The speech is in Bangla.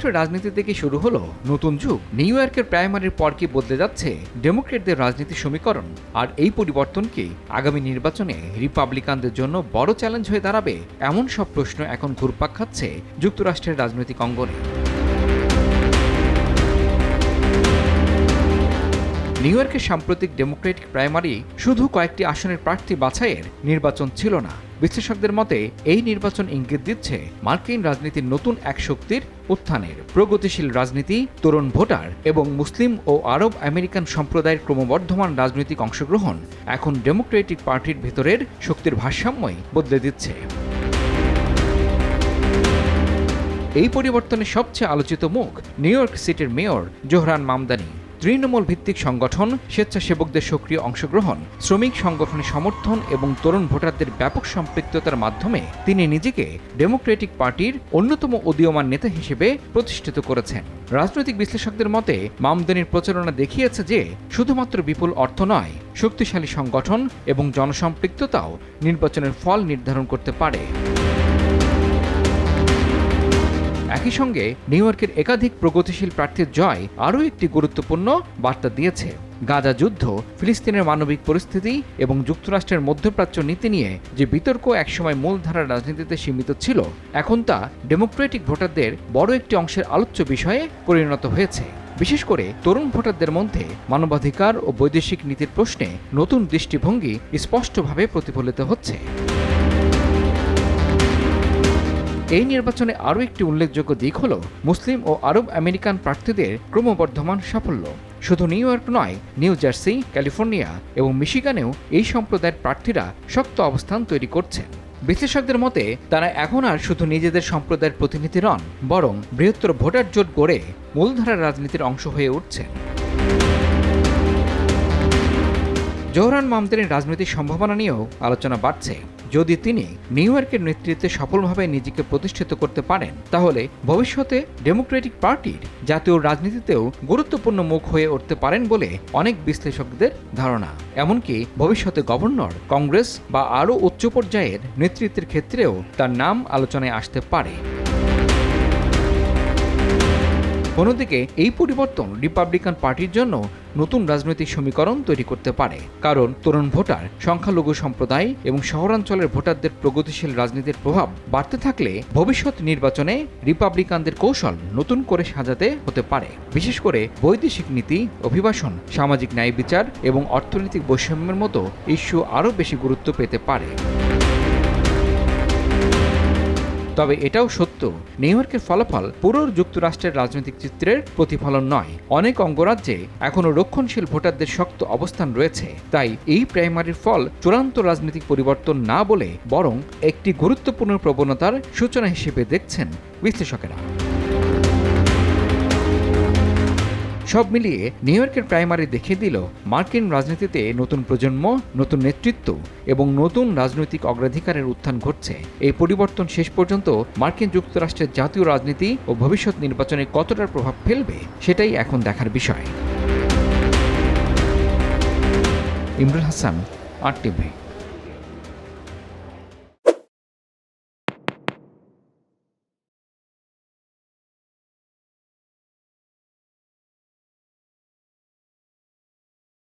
যুক্তরাষ্ট্রের রাজনীতি থেকে শুরু হলো নতুন যুগ। নিউ ইয়র্কের প্রাইমারির পর কি বদলে যাচ্ছে ডেমোক্রেটদের রাজনীতির সমীকরণ, আর এই পরিবর্তন কি আগামী নির্বাচনে রিপাবলিকানদের জন্য বড় চ্যালেঞ্জ হয়ে দাঁড়াবে? এমন সব প্রশ্ন এখন ঘুরপাক খাচ্ছে যুক্তরাষ্ট্রের রাজনৈতিক অঙ্গনে। নিউ ইয়র্কের সাম্প্রতিক ডেমোক্রেটিক প্রাইমারি শুধু কয়েকটি আসনের প্রার্থী বাছাইয়ের নির্বাচন ছিল না। বিশ্লেষকদের মতে এই নির্বাচন ইঙ্গিত দিচ্ছে মার্কিন রাজনীতির নতুন এক শক্তির উত্থানের। প্রগতিশীল রাজনীতি, তরুণ ভোটার এবং মুসলিম ও আরব আমেরিকান সম্প্রদায়ের ক্রমবর্ধমান রাজনৈতিক অংশগ্রহণ এখন ডেমোক্রেটিক পার্টির ভেতরের শক্তির ভারসাম্যই বদলে দিচ্ছে। এই পরিবর্তনের সবচেয়ে আলোচিত মুখ নিউ ইয়র্ক সিটির মেয়র জোহরান মামদানি। তৃণমূল ভিত্তিক সংগঠন, স্বেচ্ছাসেবকদের সক্রিয় অংশগ্রহণ, শ্রমিক সংগঠনের সমর্থন এবং তরুণ ভোটারদের ব্যাপক সম্পৃক্ততার মাধ্যমে তিনি নিজেকে ডেমোক্রেটিক পার্টির অন্যতম উদীয়মান নেতা হিসেবে প্রতিষ্ঠিত করেছেন। রাজনৈতিক বিশ্লেষকদের মতে মামদানির প্রচারণা দেখিয়েছে যে শুধুমাত্র বিপুল অর্থ নয়, শক্তিশালী সংগঠন এবং জনসম্পৃক্ততাও নির্বাচনের ফল নির্ধারণ করতে পারে। একই সঙ্গে নিউ ইয়র্কের একাধিক প্রগতিশীল প্রার্থীর জয় আরও একটি গুরুত্বপূর্ণ বার্তা দিয়েছে। গাজা যুদ্ধ, ফিলিস্তিনের মানবিক পরিস্থিতি এবং যুক্তরাষ্ট্রের মধ্যপ্রাচ্য নীতি নিয়ে যে বিতর্ক একসময় মূলধারার রাজনীতিতে সীমিত ছিল, এখন তা ডেমোক্রেটিক ভোটারদের বড় একটি অংশের আলোচ্য বিষয়ে পরিণত হয়েছে। বিশেষ করে তরুণ ভোটারদের মধ্যে মানবাধিকার ও বৈদেশিক নীতির প্রশ্নে নতুন দৃষ্টিভঙ্গি স্পষ্টভাবে প্রতিফলিত হচ্ছে। এই নির্বাচনে আরও একটি উল্লেখযোগ্য দিক হল মুসলিম ও আরব আমেরিকান প্রার্থীদের ক্রমবর্ধমান সাফল্য। শুধু নিউ ইয়র্ক নয়, নিউ জার্সি, ক্যালিফোর্নিয়া এবং মিশিগানেও এই সম্প্রদায়ের প্রার্থীরা শক্ত অবস্থান তৈরি করছেন। বিশ্লেষকদের মতে তারা এখন আর শুধু নিজেদের সম্প্রদায়ের প্রতিনিধি নন, বরং বৃহত্তর ভোটার জোট গড়ে মূলধারার রাজনীতির অংশ হয়ে উঠছেন। জোহরান মামদানির রাজনৈতিক সম্ভাবনা নিয়েও আলোচনা বাড়ছে। যদি তিনি নিউ ইয়র্কের নেতৃত্বে সফলভাবে নিজেকে প্রতিষ্ঠিত করতে পারেন, তাহলে ভবিষ্যতে ডেমোক্রেটিক পার্টির জাতীয় রাজনীতিতেও গুরুত্বপূর্ণ মুখ হয়ে উঠতে পারেন বলে অনেক বিশ্লেষকদের ধারণা। এমনকি ভবিষ্যতে গভর্নর, কংগ্রেস বা আরও উচ্চ পর্যায়ের নেতৃত্বের ক্ষেত্রেও তার নাম আলোচনায় আসতে পারে। অন্যদিকে এই পরিবর্তন রিপাবলিকান পার্টির জন্য নতুন রাজনৈতিক সমীকরণ তৈরি করতে পারে, কারণ তরুণ ভোটার, সংখ্যালঘু সম্প্রদায় এবং শহরাঞ্চলের ভোটারদের প্রগতিশীল রাজনীতির প্রভাব বাড়তে থাকলে ভবিষ্যৎ নির্বাচনে রিপাবলিকানদের কৌশল নতুন করে সাজাতে হতে পারে। বিশেষ করে বৈদেশিক নীতি, অভিবাসন, সামাজিক ন্যায় বিচার এবং অর্থনৈতিক বৈষম্যের মতো ইস্যু আরও বেশি গুরুত্ব পেতে পারে। তবে এটাও সত্য, নিউ ইয়র্কের ফলাফল পুরো যুক্তরাষ্ট্রের রাজনৈতিক চিত্রের প্রতিফলন নয়। অনেক অঙ্গরাজ্যে এখনও রক্ষণশীল ভোটারদের শক্ত অবস্থান রয়েছে। তাই এই প্রাইমারির ফল চূড়ান্ত রাজনৈতিক পরিবর্তন না বলে বরং একটি গুরুত্বপূর্ণ প্রবণতার সূচনা হিসেবে দেখছেন বিশ্লেষকেরা। সব মিলিয়ে নিউ ইয়র্কের প্রাইমারি দেখিয়ে দিল মার্কিন রাজনীতিতে নতুন প্রজন্ম, নতুন নেতৃত্ব এবং নতুন রাজনৈতিক অগ্রাধিকারের উত্থান ঘটছে। এই পরিবর্তন শেষ পর্যন্ত মার্কিন যুক্তরাষ্ট্রের জাতীয় রাজনীতি ও ভবিষ্যৎ নির্বাচনে কতটা প্রভাব ফেলবে সেটাই এখন দেখার বিষয়। ইমরান হাসান, RTV।